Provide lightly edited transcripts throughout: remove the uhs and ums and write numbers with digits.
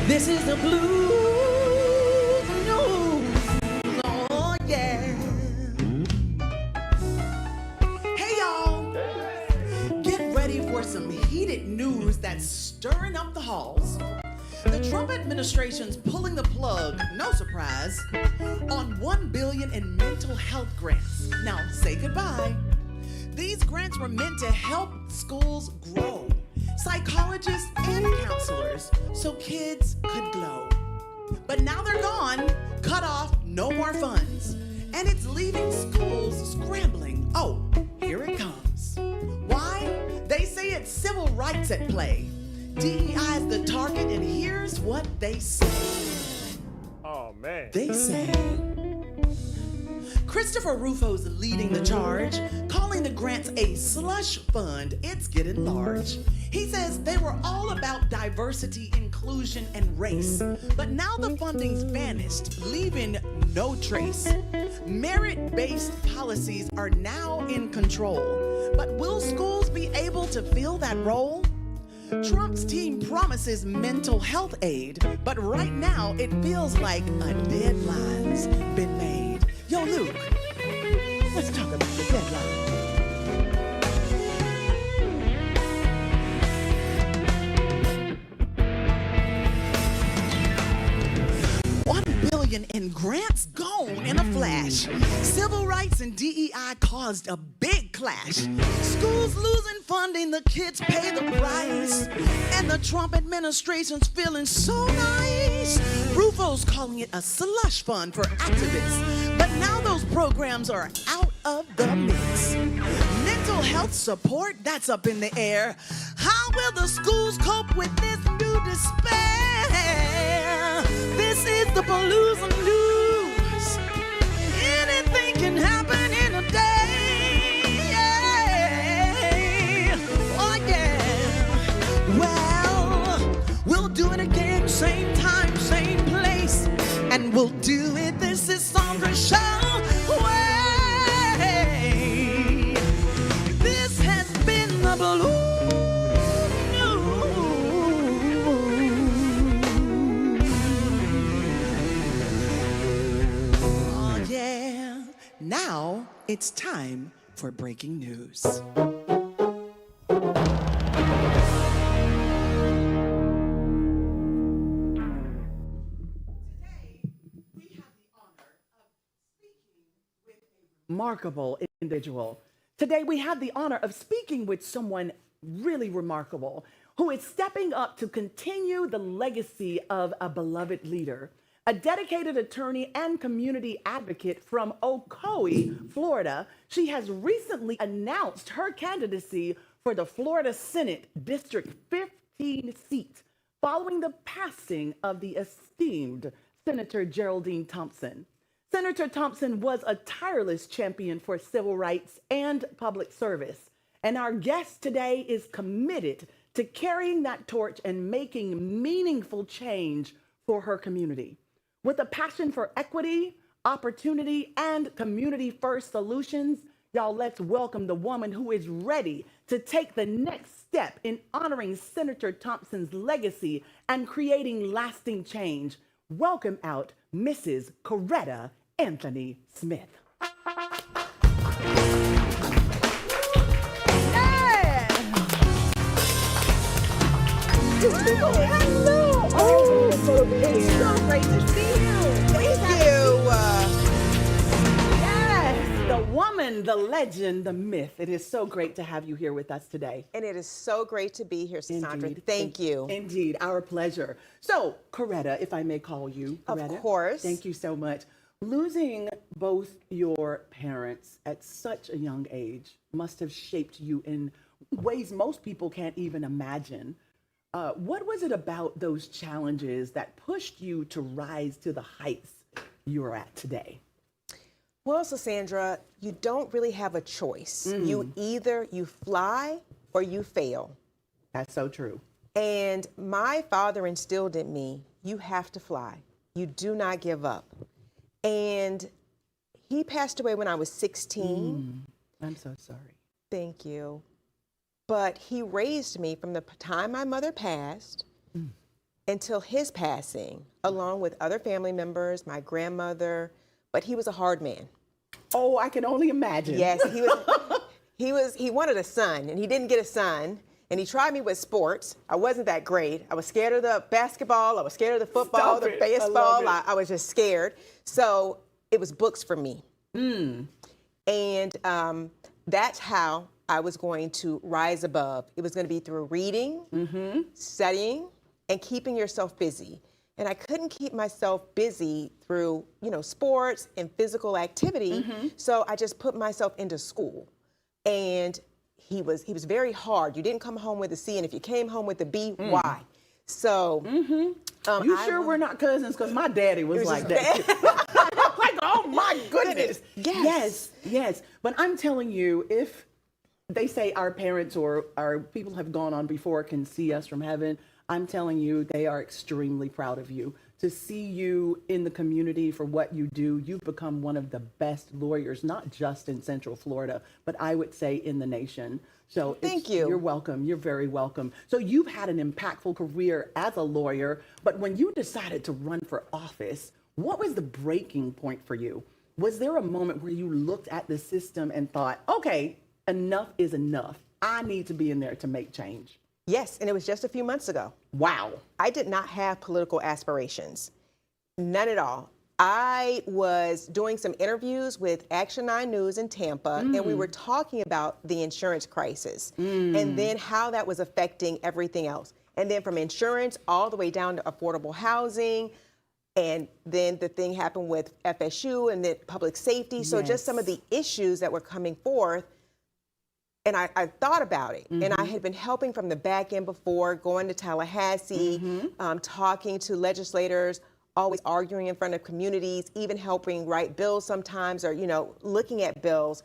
This is the blues news. Oh, yeah. Hey, y'all. Get ready for some heated news that's stirring up the halls. The Trump administration's pulling the plug, no surprise, on $1 billion in mental health grants. Now, say goodbye. These grants were meant to help schools grow, psychologists and counselors, so kids could glow. But now they're gone, cut off, no more funds. And it's leaving schools scrambling. Oh, here it comes. Why? They say it's civil rights at play. DEI is the target, and here's what they say. Oh, man. They say Christopher Rufo's leading the charge, calling the grants a slush fund. It's getting large. He says they were all about diversity, inclusion, and race. But now the funding's vanished, leaving no trace. Merit-based policies are now in control. But will schools be able to fill that role? Trump's team promises mental health aid, but right now it feels like a deadline's been made. Yo, Luke, let's talk about the deadline. $1 billion in grants gone in a flash. Civil rights and DEI caused a big clash. Schools losing funding, the kids pay the price. And the Trump administration's feeling so nice. Rufo's calling it a slush fund for activists. But now those programs are out of the mix. Mental health support, that's up in the air. How will the schools cope with this new despair? This is the Palooza News. Anything can happen in a day. Yeah. Oh, yeah. Well, we'll do it again, same time, same place. And we'll do it, this is Sisaundra Show. Way. This has been the Balloon. Now it's time for breaking news. Remarkable individual. Today we have the honor of speaking with someone really remarkable who is stepping up to continue the legacy of a beloved leader. A dedicated attorney and community advocate from Ocoee, Florida, she has recently announced her candidacy for the Florida Senate District 15 seat following the passing of the esteemed Senator Geraldine Thompson. Senator Thompson was a tireless champion for civil rights and public service, and our guest today is committed to carrying that torch and making meaningful change for her community. With a passion for equity, opportunity, and community-first solutions, y'all, let's welcome the woman who is ready to take the next step in honoring Senator Thompson's legacy and creating lasting change. Welcome out Mrs. Coretta Anthony-Smith. Yeah. Hello. Oh, it's so great to see you. Thank you. Yes, the woman, the legend, the myth. It is so great to have you here with us today. And it is so great to be here, Sisaundra. Indeed. Thank you. Indeed, our pleasure. So, Coretta, if I may call you Coretta. Of course. Thank you so much. Losing both your parents at such a young age must have shaped you in ways most people can't even imagine. What was it about those challenges that pushed you to rise to the heights you're at today? Well, Sisaundra, you don't really have a choice. You either you fly or you fail. That's so true. And my father instilled in me, you have to fly. You do not give up. And he passed away when I was 16. I'm so sorry. Thank you. But he raised me from the time my mother passed until his passing, along with other family members, my grandmother, but he was a hard man. Oh, I can only imagine. Yes, he wanted a son, and he didn't get a son. And he tried me with sports. I wasn't that great. I was scared of the basketball. I was scared of the football, the baseball. I was just scared. So it was books for me. And that's how I was going to rise above. It was going to be through reading, studying, and keeping yourself busy. And I couldn't keep myself busy through, sports and physical activity. So I just put myself into school. And he was very hard. You didn't come home with a C, and if you came home with a B, why? So You sure we're not cousins? Because my daddy was like that. Like, oh my goodness. Yes. But I'm telling you, if they say our parents or our people have gone on before can see us from heaven, I'm telling you, they are extremely proud of you. To see you in the community for what you do, you've become one of the best lawyers, not just in Central Florida, but I would say in the nation. So thank you. You're welcome. You're very welcome. So you've had an impactful career as a lawyer, but when you decided to run for office, what was the breaking point for you? Was there a moment where you looked at the system and thought, okay, enough is enough. I need to be in there to make change? Yes, and it was just a few months ago. Wow. I did not have political aspirations. None at all. I was doing some interviews with Action 9 News in Tampa, and we were talking about the insurance crisis and then how that was affecting everything else. And then from insurance all the way down to affordable housing. And then the thing happened with FSU and then public safety. So just some of the issues that were coming forth. And I thought about it, and I had been helping from the back end before, going to Tallahassee, talking to legislators, always arguing in front of communities, even helping write bills sometimes, or looking at bills.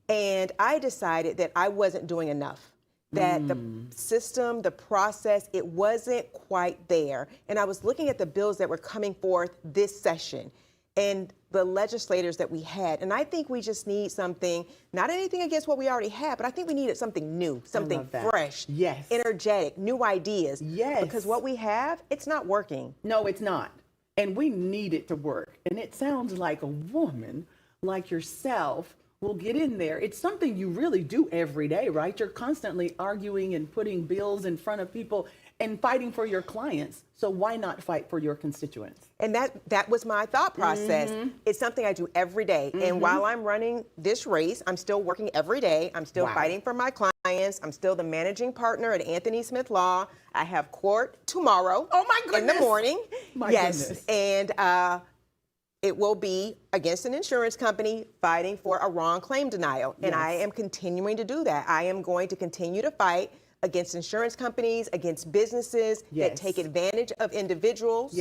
And I decided that I wasn't doing enough, that the system, the process, it wasn't quite there. And I was looking at the bills that were coming forth this session, and the legislators that we had. And I think we just need something, not anything against what we already have, but I think we needed something new, something fresh, energetic, new ideas. Because what we have, it's not working. No, it's not. And we need it to work. And it sounds like a woman like yourself will get in there. It's something you really do every day, right? You're constantly arguing and putting bills in front of people and fighting for your clients. So why not fight for your constituents? And that was my thought process. It's something I do every day. And while I'm running this race, I'm still working every day. I'm still fighting for my clients. I'm still the managing partner at Anthony-Smith Law. I have court tomorrow. Oh my goodness. In the morning. My goodness. And it will be against an insurance company fighting for a wrong claim denial. And I am continuing to do that. I am going to continue to fight against insurance companies, against businesses that take advantage of individuals.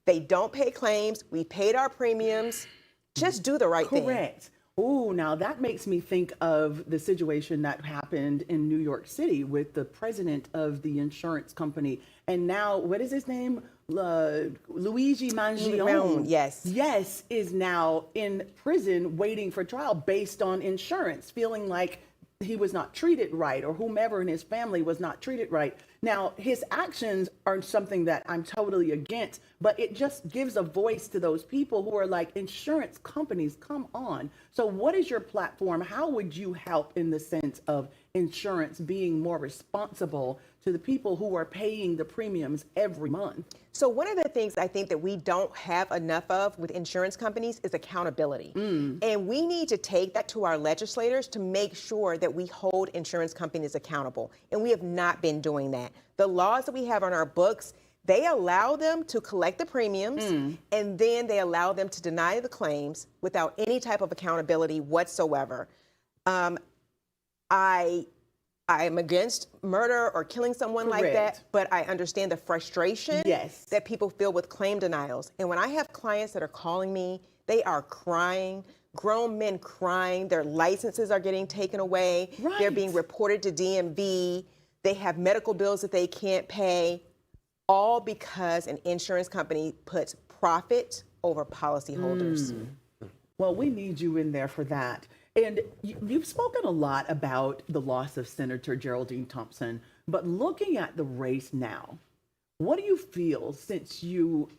They don't pay claims. We paid our premiums. Just do the right thing. Correct. Oh, now that makes me think of the situation that happened in New York City with the president of the insurance company. And now, what is his name? Luigi Mangione. Yes, is now in prison waiting for trial based on insurance, feeling like he was not treated right, or whomever in his family was not treated right. Now, his actions are something that I'm totally against, but it just gives a voice to those people who are like, insurance companies, come on. So what is your platform? How would you help in the sense of insurance being more responsible to the people who are paying the premiums every month? So one of the things I think that we don't have enough of with insurance companies is accountability. And we need to take that to our legislators to make sure that we hold insurance companies accountable. And we have not been doing that. The laws that we have on our books, they allow them to collect the premiums, and then they allow them to deny the claims without any type of accountability whatsoever. I am against murder or killing someone like that, but I understand the frustration that people feel with claim denials. And when I have clients that are calling me, they are crying, grown men crying, their licenses are getting taken away, they're being reported to DMV, they have medical bills that they can't pay, all because an insurance company puts profit over policyholders. Well, we need you in there for that. And you've spoken a lot about the loss of Senator Geraldine Thompson, but looking at the race now, what do you feel sets you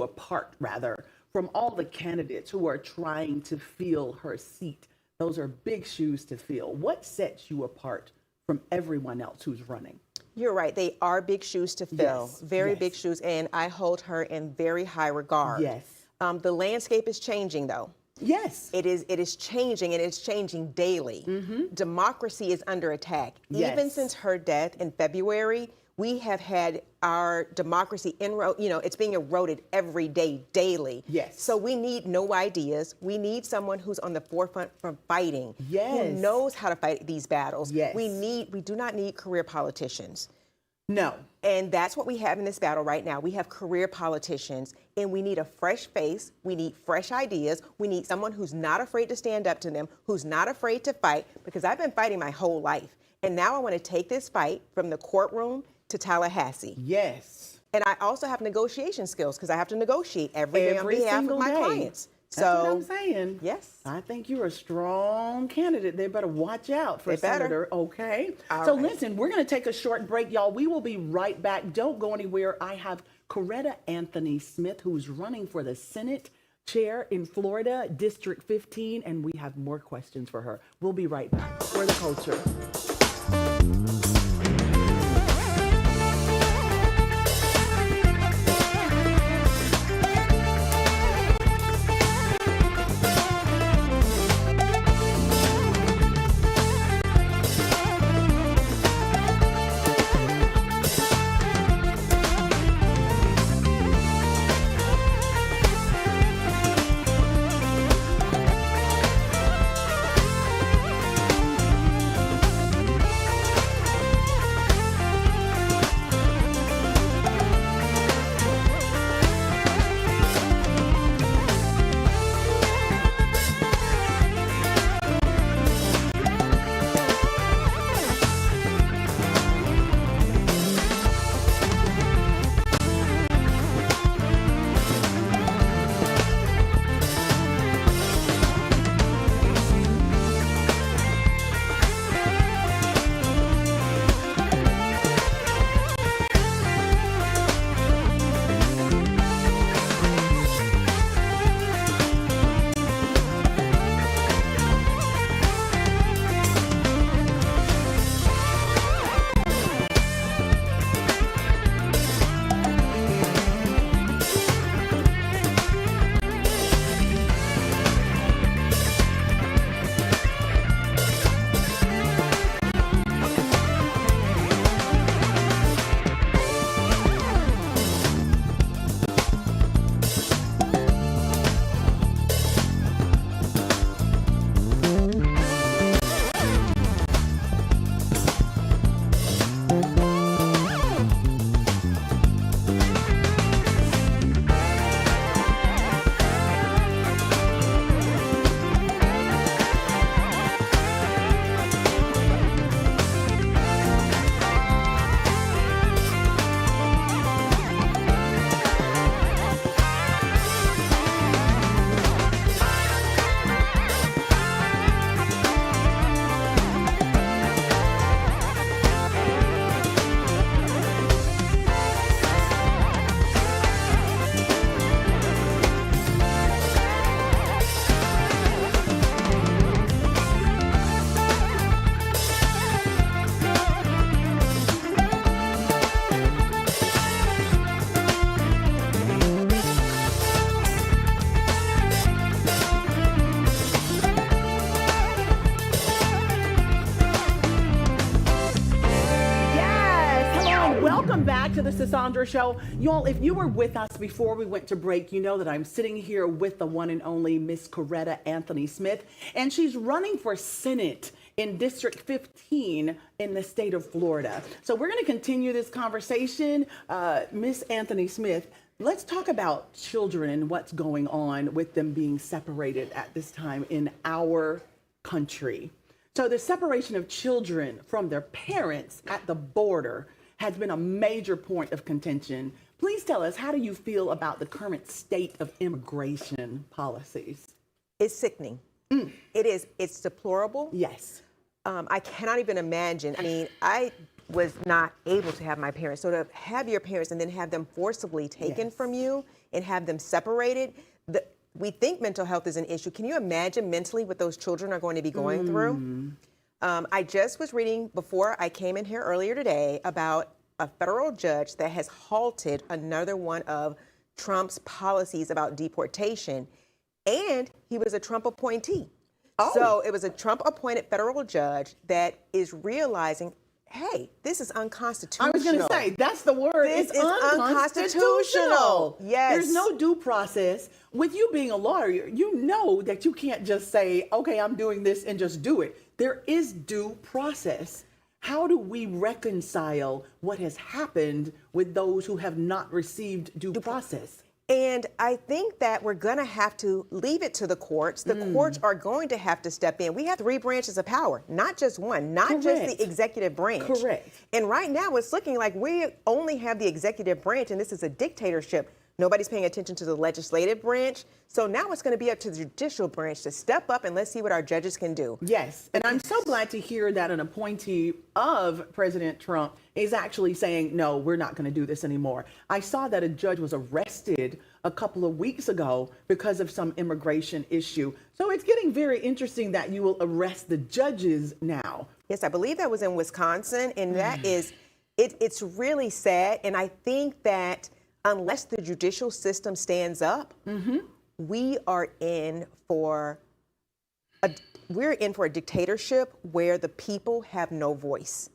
apart, rather, from all the candidates who are trying to fill her seat? Those are big shoes to fill. What sets you apart from everyone else who's running? You're right. They are big shoes to fill. Yes, Very yes. big shoes. And I hold her in very high regard. Yes. The landscape is changing, though. Yes. It is changing, and it's changing daily. Democracy is under attack. Yes. Even since her death in February, we have had our democracy it's being eroded every day, daily. Yes. So we need no ideas. We need someone who's on the forefront from fighting. Yes. Who knows how to fight these battles. Yes. We do not need career politicians. No. And that's what we have in this battle right now. We have career politicians, and we need a fresh face. We need fresh ideas. We need someone who's not afraid to stand up to them, who's not afraid to fight, because I've been fighting my whole life. And now I want to take this fight from the courtroom to Tallahassee. Yes. And I also have negotiation skills, because I have to negotiate every day on behalf of single my day. clients. That's what I'm saying. Yes. I think you're a strong candidate. They better watch out for They better. Senator. Okay. All So right. listen, we're going to take a short break, y'all. We will be right back. Don't go anywhere. I have Coretta Anthony-Smith, who's running for the Senate chair in Florida, District 15, and we have more questions for her. We'll be right back. For the culture. To the Sisaundra Show. Y'all, if you were with us before we went to break, you know that I'm sitting here with the one and only Miss Coretta Anthony-Smith, and she's running for Senate in District 15 in the state of Florida. So we're going to continue this conversation. Miss Anthony-Smith, let's talk about children and what's going on with them being separated at this time in our country. So the separation of children from their parents at the border has been a major point of contention. Please tell us, how do you feel about the current state of immigration policies? It's sickening. It is. It's deplorable. Yes. I cannot even imagine. I mean, I was not able to have my parents. So to have your parents and then have them forcibly taken Yes. from you and have them separated, we think mental health is an issue. Can you imagine mentally what those children are going to be going through? I just was reading before I came in here earlier today about a federal judge that has halted another one of Trump's policies about deportation, and he was a Trump appointee. Oh. So it was a Trump appointed federal judge that is realizing, hey, this is unconstitutional. I was going to say, that's the word. This It's is unconstitutional. Yes. There's no due process. With you being a lawyer, you know that you can't just say, okay, I'm doing this and just do it. There is due process. How do we reconcile what has happened with those who have not received due process? And I think that we're going to have to leave it to the courts. The courts are going to have to step in. We have 3 branches of power, not just one, not just Correct. the executive branch. Correct. And right now it's looking like we only have the executive branch, and this is a dictatorship. Nobody's paying attention to the legislative branch. So now it's going to be up to the judicial branch to step up and let's see what our judges can do. Yes, and I'm so glad to hear that an appointee of President Trump is actually saying, no, we're not going to do this anymore. I saw that a judge was arrested a couple of weeks ago because of some immigration issue. So it's getting very interesting that you will arrest the judges now. Yes, I believe that was in Wisconsin, and that is, it's really sad. And I think that unless the judicial system stands up, we are in for a dictatorship where the people have no voice.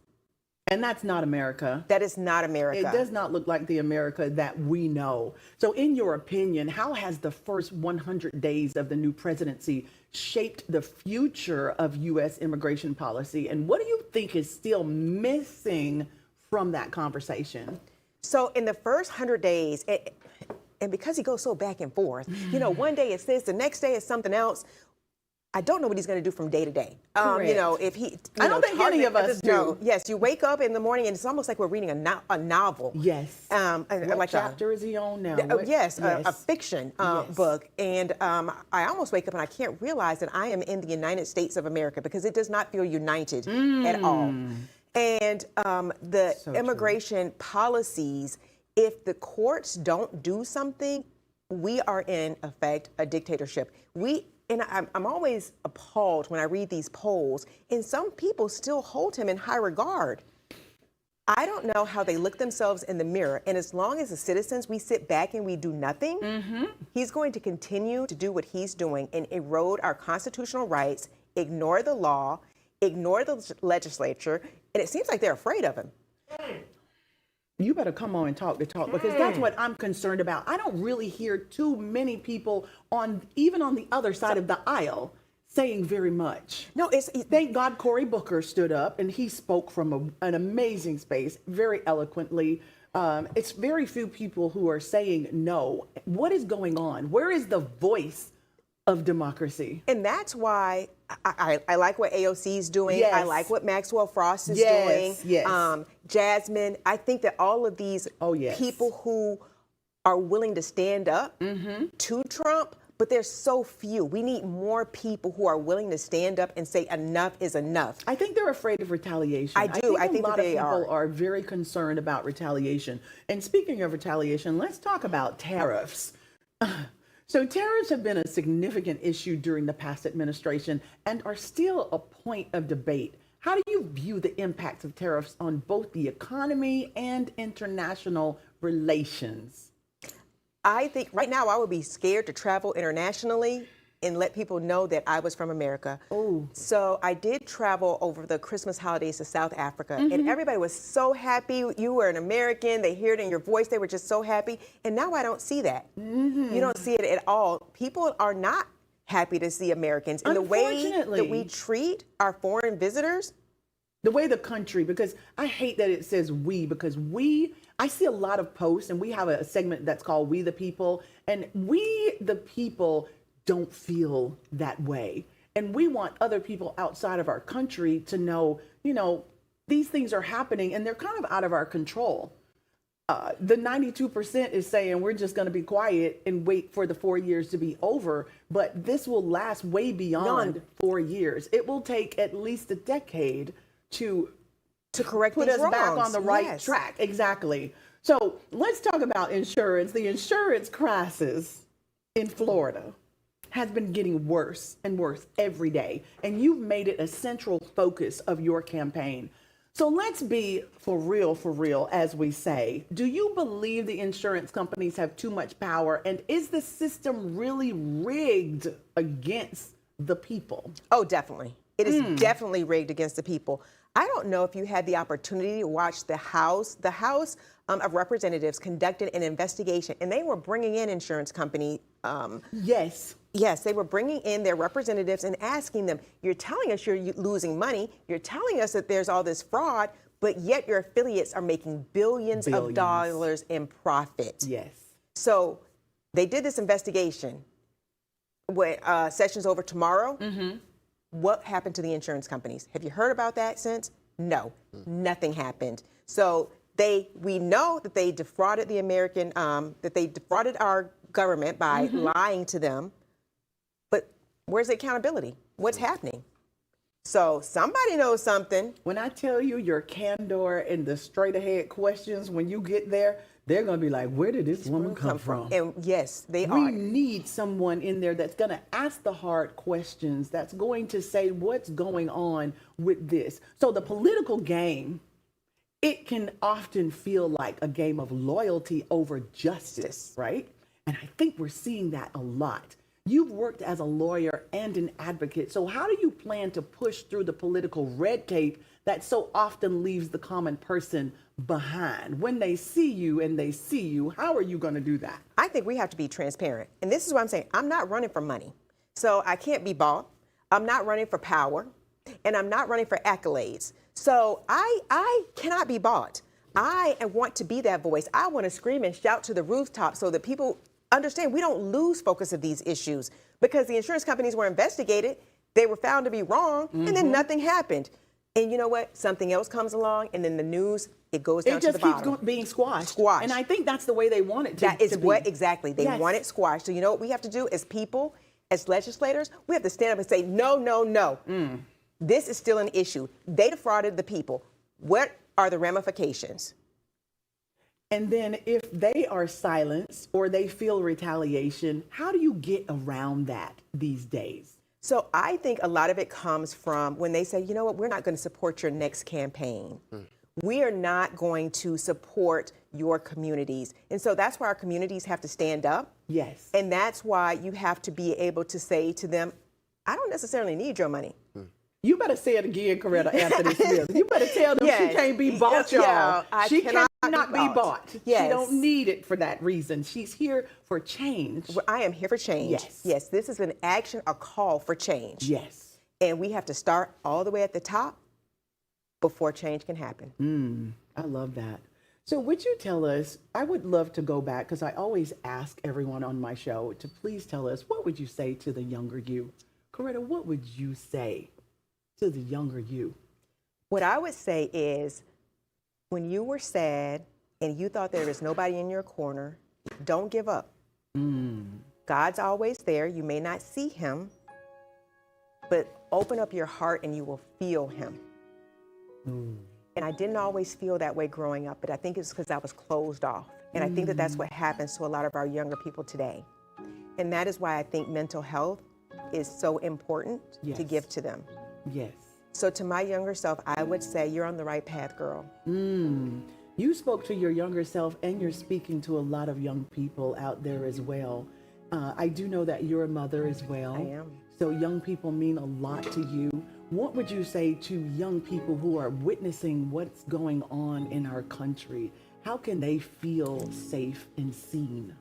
And that's not America. That is not America. It does not look like the America that we know. So in your opinion, how has the first 100 days of the new presidency shaped the future of U.S. immigration policy? And what do you think is still missing from that conversation? So in the first 100 days, and because he goes so back and forth, you know, one day it's this, the next day it's something else. I don't know what he's going to do from day to day. You know, if he, I don't think any of us do. Yes, you wake up in the morning and it's almost like we're reading a novel. Yes. What What chapter is he on now? A fiction Yes. book. And I almost wake up and I can't realize that I am in the United States of America because it does not feel united at all. And the immigration policies, if the courts don't do something, we are in effect a dictatorship. And I'm always appalled when I read these polls, and some people still hold him in high regard. I don't know how they look themselves in the mirror, and as long as the citizens, we sit back and we do nothing, he's going to continue to do what he's doing and erode our constitutional rights, ignore the law, ignore the legislature, and it seems like they're afraid of him. You better come on and talk the talk, because that's what I'm concerned about. I don't really hear too many people even on the other side of the aisle saying very much. No, Thank God Cory Booker stood up and he spoke from an amazing space, very eloquently. It's very few people who are saying no. What is going on? Where is the voice of democracy? And that's why I like what AOC is doing. Yes. I like what Maxwell Frost is Yes, doing. yes. Jasmine, I think that all of these people who are willing to stand up to Trump, but there's so few. We need more people who are willing to stand up and say enough is enough. I think they're afraid of retaliation. I do. I think a lot that they of people are. are very concerned about retaliation. And speaking of retaliation, let's talk about tariffs. So tariffs have been a significant issue during the past administration and are still a point of debate. How do you view the impacts of tariffs on both the economy and international relations? I think right now I would be scared to travel internationally and let people know that I was from America. Oh. So I did travel over the Christmas holidays to South Africa, and everybody was so happy. You were an American. They hear it in your voice. They were just so happy. And now I don't see that. You don't see it at all. People are not happy to see Americans. And the way that we treat our foreign visitors, the way the country, because I hate that it says we, because I see a lot of posts, and we have a segment that's called We the People, and we the people don't feel that way. And we want other people outside of our country to know, these things are happening and they're kind of out of our control. The 92% is saying we're just going to be quiet and wait for the 4 years to be over. But this will last way beyond 4 years. It will take at least a decade to to correct put these us back wrongs. on the right Yes. track. Exactly. So let's talk about insurance. The insurance crisis in Florida has been getting worse and worse every day, and you've made it a central focus of your campaign. So let's be for real, as we say. Do you believe the insurance companies have too much power, and is the system really rigged against the people? Oh, definitely. It is definitely rigged against the people. I don't know if you had the opportunity to watch the House. The House of Representatives conducted an investigation, and they were bringing in insurance company. Yes. Yes, they were bringing in their representatives and asking them, you're telling us you're losing money, you're telling us that there's all this fraud, but yet your affiliates are making billions of dollars in profit. Yes. So they did this investigation. When session's over tomorrow, what happened to the insurance companies? Have you heard about that since? No, nothing happened. So we know that they defrauded the American, that they defrauded our government by lying to them. But where's the accountability? What's happening? So somebody knows something. When I tell you your candor and the straight ahead questions, when you get there, they're going to be like, where did this woman come from? And yes, they We are. need someone in there that's going to ask the hard questions, that's going to say what's going on with this. So the political game, it can often feel like a game of loyalty over justice, right? And I think we're seeing that a lot. You've worked as a lawyer and an advocate. So how do you plan to push through the political red tape that so often leaves the common person behind? When they see you, how are you going to do that? I think we have to be transparent. And this is what I'm saying. I'm not running for money. So I can't be bought. I'm not running for power. And I'm not running for accolades. So I cannot be bought. I want to be that voice. I want to scream and shout to the rooftop so that people understand we don't lose focus of these issues, because the insurance companies were investigated. They were found to be wrong, and then nothing happened. And you know what? Something else comes along, and then the news, it goes down to the bottom. It just keeps being squashed. Squashed. And I think that's the way they want it to be. That is what exactly. They Yes. want it squashed. So you know what we have to do as people, as legislators? We have to stand up and say, no, no, no. This is still an issue. They defrauded the people. What are the ramifications? And then if they are silenced or they feel retaliation, how do you get around that these days? So I think a lot of it comes from when they say, you know what, we're not going to support your next campaign. We are not going to support your communities. And so that's why our communities have to stand up. Yes. And that's why you have to be able to say to them, I don't necessarily need your money. You better say it again, Coretta Anthony-Smith. You better tell them she can't be bought, y'all. Yeah, she cannot be bought. Yes. She don't need it for that reason. She's here for change. I am here for change. Yes. Yes, this is an action, a call for change. Yes. And we have to start all the way at the top before change can happen. I love that. So would you tell us, I would love to go back, because I always ask everyone on my show to please tell us, what would you say to the younger you? Coretta, what would you say to the younger you? What I would say is, when you were sad and you thought there was nobody in your corner, don't give up. God's always there. You may not see him, but open up your heart and you will feel him. And I didn't always feel that way growing up, but I think it's because I was closed off. And I think that that's what happens to a lot of our younger people today. And that is why I think mental health is so important to give to them. Yes. So to my younger self, I would say you're on the right path, girl. You spoke to your younger self, and you're speaking to a lot of young people out there as well. I do know that you're a mother as well. I am. So young people mean a lot to you. What would you say to young people who are witnessing what's going on in our country? How can they feel safe and seen?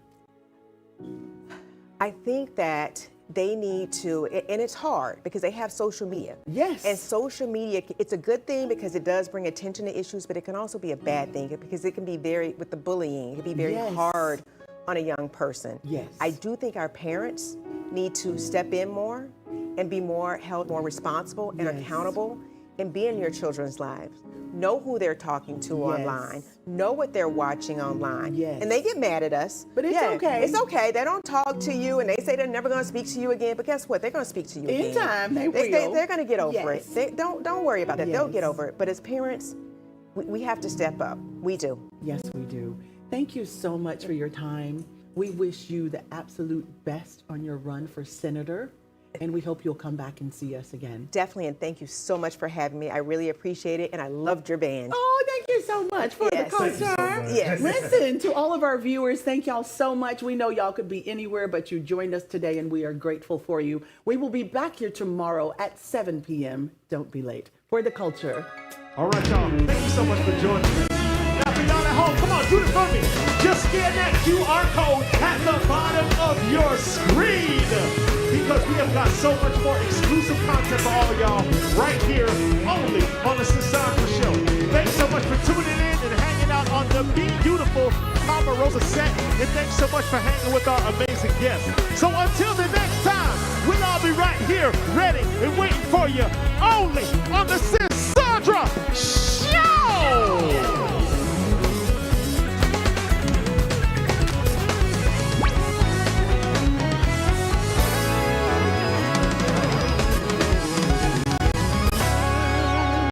I think that they need to, and it's hard because they have social media. Yes. And social media, it's a good thing because it does bring attention to issues, but it can also be a bad thing because it can be with the bullying, it can be very hard on a young person. Yes. I do think our parents need to step in more and be held more responsible and accountable and be in your children's lives. Know who they're talking to online. Know what they're watching online. Yes. And they get mad at us. But it's okay. It's okay. They don't talk to you and they say they're never going to speak to you again. But guess what? They're going to speak to you again. In time, they will. They're going to get over Yes. it. Don't worry about that. They'll Yes. get over it. But as parents, We have to step up. We do. Yes, we do. Thank you so much for your time. We wish you the absolute best on your run for senator, and we hope you'll come back and see us again. Definitely, and thank you so much for having me. I really appreciate it, and I loved your band. Oh, thank you so much for Yes. the Thank you so concert. much. Yes. Listen, to all of our viewers, thank y'all so much. We know y'all could be anywhere, but you joined us today, and we are grateful for you. We will be back here tomorrow at 7 p.m. Don't be late. For the culture. All right, y'all. Thank you so much for joining me. Now, for y'all at home, come on, do this for me. Just scan that QR code at the bottom of your screen, because we have got so much more exclusive content for all of y'all right here, only on the Sisaundra Show. Thanks so much for tuning in and hanging out on the beautiful Rosa set, and thanks so much for hanging with our amazing guests. So until the next time, we'll all be right here, ready and waiting for you, only on the Sisaundra Show.